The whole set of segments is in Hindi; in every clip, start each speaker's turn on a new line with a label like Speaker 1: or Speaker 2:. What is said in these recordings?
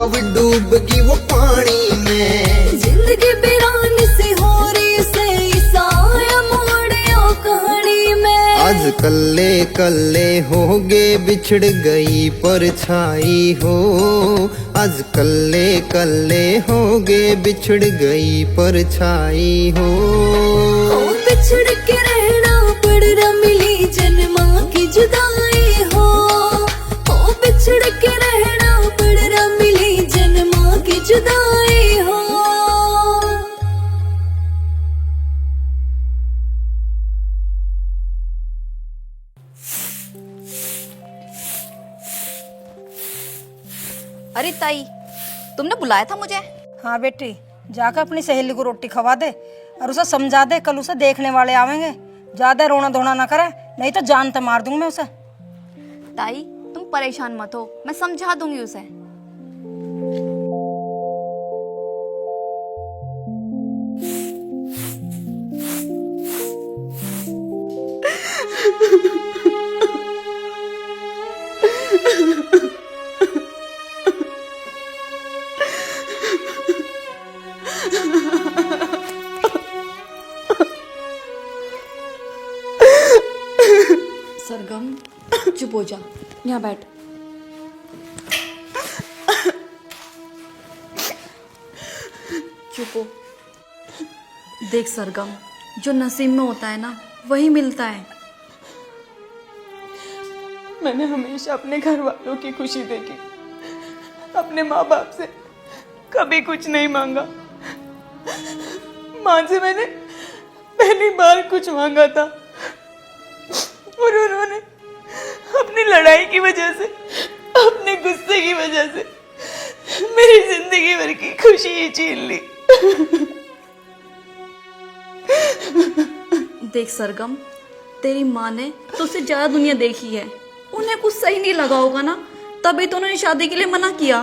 Speaker 1: अब डूबगी वो पानी में,
Speaker 2: जिंदगी वीरान से हो रही से ईसाया मोड़ियो कहानी में।
Speaker 1: आज कल्ले कल्ले होगे बिछड़ गई परछाई हो, आज कल्ले कल्ले होगे बिछड़ गई परछाई हो।
Speaker 2: बिछड़ के रहना पड़ रहा मिली जन्मा की जुदाई हो, बिछड़ के रहना पड़ रहा मिली जन्मा की जुदाई हो।
Speaker 3: अरे ताई, तुमने बुलाया था मुझे?
Speaker 4: हाँ बेटी, जाकर अपनी सहेली को रोटी खवा दे और उसे समझा दे, कल उसे देखने वाले आवेंगे। ज्यादा रोना धोना ना करे, नहीं तो जान तो मार दूंगा मैं उसे।
Speaker 3: ताई तुम परेशान मत हो, मैं समझा दूंगी उसे। सरगम चुप हो जा, यहाँ बैठ। चुप हो। देख सरगम, जो नसीब में होता है ना वही मिलता है।
Speaker 5: मैंने हमेशा अपने घर वालों की खुशी देखी, अपने माँ बाप से कभी कुछ नहीं मांगा। माँ से मैंने पहली बार कुछ मांगा था और उन्होंने अपनी लड़ाई की वजह से, अपने गुस्से की वजह से मेरी जिंदगी भर की खुशी ही छीन ली।
Speaker 3: देख सरगम, तेरी माँ ने तुझसे ज्यादा दुनिया देखी है, उन्हें कुछ सही नहीं लगा होगा ना, तभी तो उन्होंने शादी के लिए मना किया।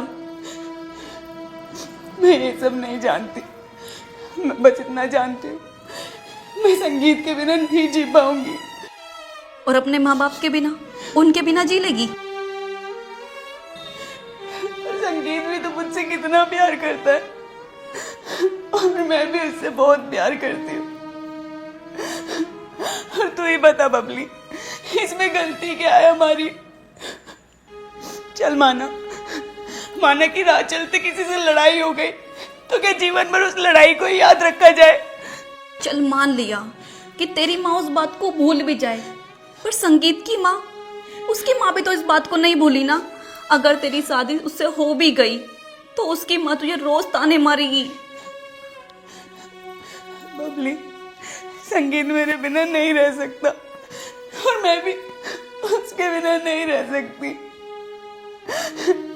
Speaker 5: मैं ये सब नहीं जानती, मैं बस इतना जानती हूँ, मैं संगीत के बिना नहीं जी पाऊंगी।
Speaker 3: और अपने माँ बाप के बिना, उनके बिना जी लेगी?
Speaker 5: और संगीत भी तो मुझसे कितना प्यार करता है और मैं भी उससे बहुत प्यार करती हूँ। और तू ही बता बबली, इसमें गलती क्या है हमारी? चल माना कि राह चलते किसी से लड़ाई हो गई, तो क्या जीवन भर उस लड़ाई को ही याद रखा जाए?
Speaker 3: चल मान लिया कि तेरी माँ उस बात को भूल भी जाए, पर संगीत की माँ, उसकी माँ भी तो इस बात को नहीं भूली ना। अगर तेरी शादी उससे हो भी गई तो उसकी माँ तुझे रोज ताने मारेगी।
Speaker 5: बबली, संगीत मेरे बिना नहीं रह सकता और मैं भी उसके बिना नहीं रह सकती।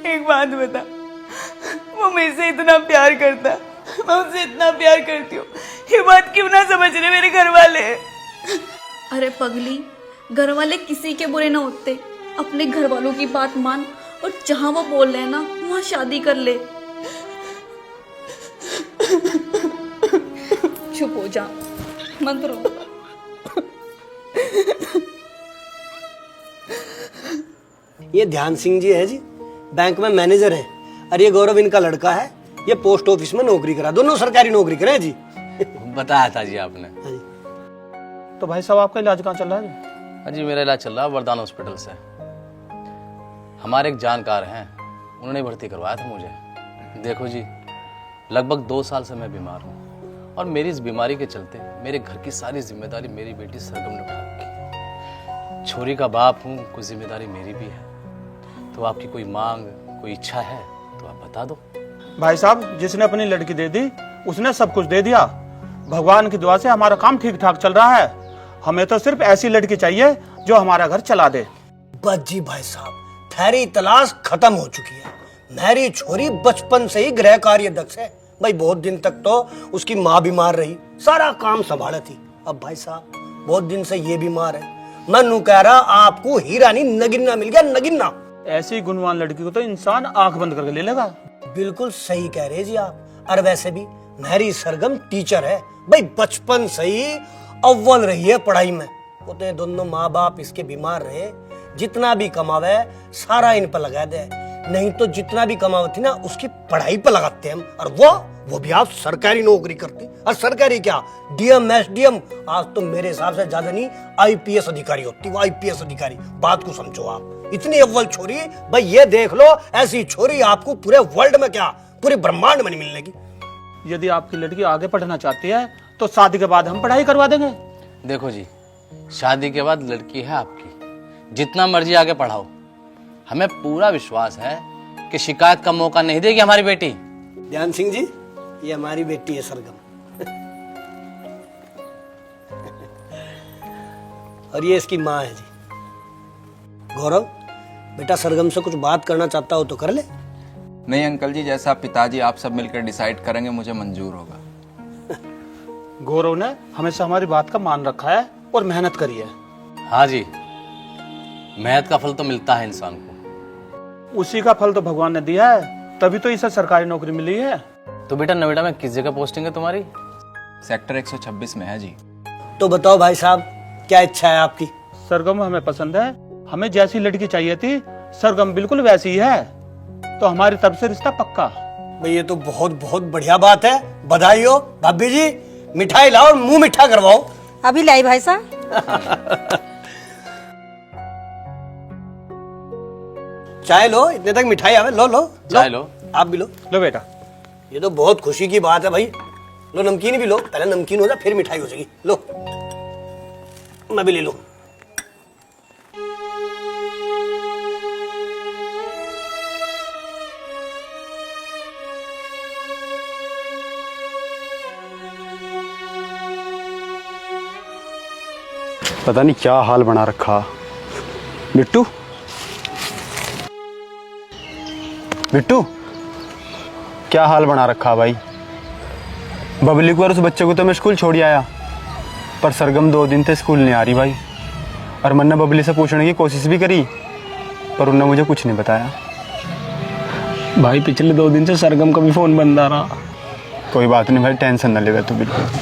Speaker 5: एक बात बता, वो मुझसे इतना प्यार करता, मैं उससे इतना प्यार करती हूँ, ये बात क्यों ना समझ रहे मेरे घर वाले?
Speaker 3: अरे पगली, घर वाले किसी के बुरे ना होते, अपने घर वालों की बात मान और जहाँ वो बोल रहे हैं ना वहाँ शादी कर ले। चुप हो जा, मत रो।
Speaker 6: ये ध्यान सिंह जी है जी, बैंक में मैनेजर है, और ये गौरव इनका लड़का है, ये पोस्ट ऑफिस में नौकरी करा, दोनों सरकारी नौकरी करे जी।
Speaker 7: बताया था जी आपने।
Speaker 6: हाँ जी।
Speaker 8: तो भाई साहब आपका इलाज कहाँ चल रहा है?
Speaker 7: हाँ जी, मेरा इलाज चल रहा है वरदान हॉस्पिटल से। हमारे एक जानकार हैं, उन्होंने भर्ती करवाया था मुझे। देखो जी, लगभग 2 साल से मैं बीमार हूँ और मेरी इस बीमारी के चलते मेरे घर की सारी जिम्मेदारी मेरी बेटी सरगम ने उठा रखी है। छोरी का बाप हूँ, कुछ जिम्मेदारी मेरी भी है। तो आपकी कोई मांग, कोई इच्छा है तो आप बता दो।
Speaker 8: भाई साहब, जिसने अपनी लड़की दे दी उसने सब कुछ दे दिया। भगवान की दुआ से हमारा काम ठीक ठाक चल रहा है। हमें तो सिर्फ ऐसी लड़की चाहिए जो हमारा घर चला दे।
Speaker 6: बस जी भाई साहब, थारी तलाश खत्म हो चुकी है। मेरी छोरी बचपन से ही गृह कार्य दक्ष है भाई। बहुत दिन तक तो उसकी माँ बीमार रही, सारा काम संभाला थी। अब भाई साहब बहुत दिन से ये बीमार है। मैं नू कह रहा, आपको हीरा नहीं नगिन्ना मिल गया, नगिन्ना।
Speaker 8: ऐसी गुणवान लड़की को तो इंसान आंख बंद करके ले लेगा।
Speaker 6: बिल्कुल सही कह रहे जी आप। और वैसे भी मेरी सरगम टीचर है भाई, बचपन से ही अव्वल रही है पढ़ाई में। उतने दोनों माँ बाप इसके बीमार रहे, जितना भी कमावे सारा इन पर लगा दे। नहीं तो जितना भी कमावती ना उसकी पढ़ाई पर लगाते हैं हम। और वो भी आप सरकारी नौकरी करती। और सरकारी क्या, डीएम एसडीएम, आज तो मेरे हिसाब से ज्यादा नहीं आईपीएस अधिकारी होती वो, आईपीएस अधिकारी। बात को समझो आप, इतनी अव्वल छोरी भाई, ये देख लो ऐसी छोरी आपको पूरे वर्ल्ड में क्या पूरे ब्रह्मांड में नहीं मिलेगी।
Speaker 8: यदि आपकी लड़की आगे पढ़ना चाहती है तो शादी के बाद हम पढ़ाई करवा देंगे।
Speaker 7: देखो जी, शादी के बाद लड़की है आपकी, जितना मर्जी आगे पढ़ाओ, हमें पूरा विश्वास है कि शिकायत का मौका नहीं देगी हमारी बेटी।
Speaker 6: ध्यान सिंह जी, ये हमारी बेटी है सरगम। और ये इसकी माँ है जी। गौरव बेटा, सरगम से कुछ बात करना चाहता हो तो कर ले।
Speaker 9: नहीं अंकल जी, जैसा पिताजी आप सब मिलकर डिसाइड करेंगे मुझे मंजूर होगा।
Speaker 8: गौरव ने हमेशा हमारी बात का मान रखा है और मेहनत करी है।
Speaker 7: हाँ जी, मेहनत का फल तो मिलता है इंसान को।
Speaker 8: उसी का फल तो भगवान ने दिया है, तभी तो इसे सरकारी नौकरी मिली है।
Speaker 7: तो बेटा नोएडा में किस जगह पोस्टिंग है तुम्हारी?
Speaker 9: सेक्टर 126 में है जी।
Speaker 6: तो बताओ भाई साहब, क्या इच्छा है आपकी?
Speaker 8: सरगम हमें पसंद है, हमें जैसी लड़की चाहिए थी सरगम बिल्कुल वैसी ही है, तो हमारी तरफ से रिश्ता पक्का।
Speaker 6: भाई ये तो बहुत बहुत बढ़िया बात है, बधाई हो। भाभी जी मिठाई लाओ और मुंह मीठा करवाओ।
Speaker 4: अभी लाई भाई साहब।
Speaker 6: चाय लो, इतने तक मिठाई आवे। लो लो
Speaker 7: चाय लो।
Speaker 6: आप भी लो।
Speaker 8: लो बेटा।
Speaker 6: ये तो बहुत खुशी की बात है भाई। लो नमकीन भी लो, पहले नमकीन हो जाए फिर मिठाई हो जाएगी। लो मैं भी ले लूं।
Speaker 10: पता नहीं क्या हाल बना रखा। बिट्टू, बिट्टू क्या हाल बना रखा भाई। बबली को और उस बच्चे को तो मैं स्कूल छोड़ आया, पर सरगम 2 दिन से स्कूल नहीं आ रही भाई। और मैंने बबली से पूछने की कोशिश भी करी, पर उन्होंने मुझे कुछ नहीं बताया।
Speaker 11: भाई पिछले 2 दिन से सरगम का भी फोन बंद आ रहा।
Speaker 10: कोई बात नहीं भाई, टेंशन न लेगा तू बिल्कुल।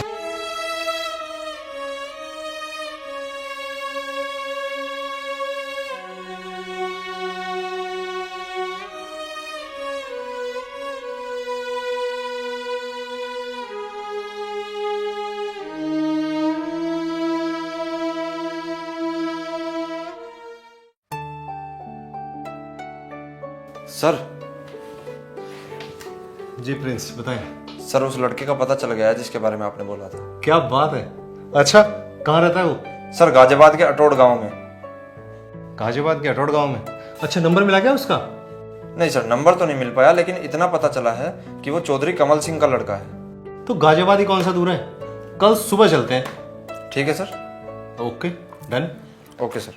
Speaker 12: सर।
Speaker 13: जी प्रिंस, बताएं।
Speaker 12: सर उस लड़के का पता चल गया है जिसके बारे में आपने बोला था।
Speaker 13: क्या बात है। अच्छा, कहाँ रहता है वो?
Speaker 12: सर गाजियाबाद के अटोड़ गांव में।
Speaker 13: गाजियाबाद के अटोड़ गांव में? अच्छा, नंबर मिला क्या उसका?
Speaker 12: नहीं सर, नंबर तो नहीं मिल पाया, लेकिन इतना पता चला है कि वो चौधरी कमल सिंह का लड़का है।
Speaker 13: तो गाजियाबाद ही कौन सा दूर है, कल सुबह चलते हैं।
Speaker 12: ठीक है sir.
Speaker 13: Okay done.
Speaker 12: Okay sir.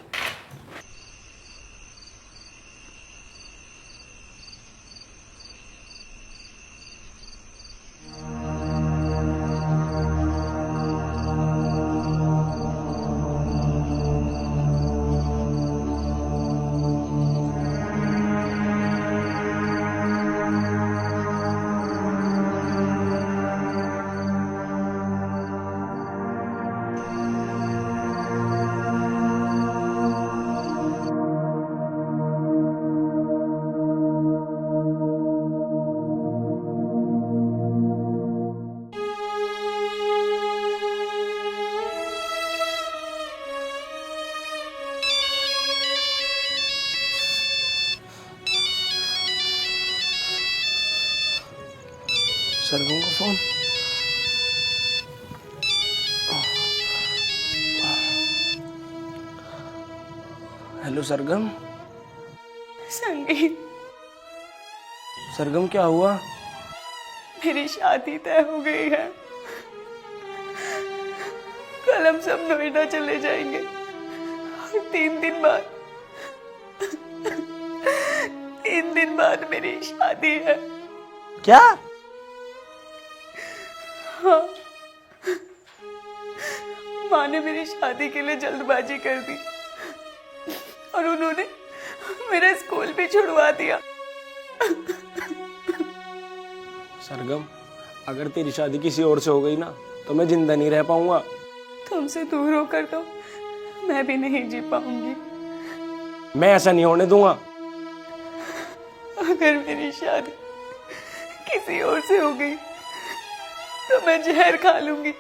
Speaker 11: Sargam का फोन। हेलो सरगम।
Speaker 5: संगीत,
Speaker 11: सरगम क्या हुआ?
Speaker 5: मेरी शादी तय हो गई है। कल हम सब नोएडा चले जाएंगे और 3 दिन बाद मेरी शादी है।
Speaker 11: क्या?
Speaker 5: हाँ, माँ ने मेरी शादी के लिए जल्दबाजी कर दी और उन्होंने मेरा स्कूल भी छुड़वा दिया।
Speaker 11: सरगम, अगर तेरी शादी किसी और से हो गई ना तो मैं जिंदा नहीं रह पाऊंगा।
Speaker 5: तुमसे दूर होकर तो मैं भी नहीं जी पाऊंगी।
Speaker 11: मैं ऐसा नहीं होने दूंगा।
Speaker 5: अगर मेरी शादी किसी और से हो गई तो मैं जहर खा लूंगी।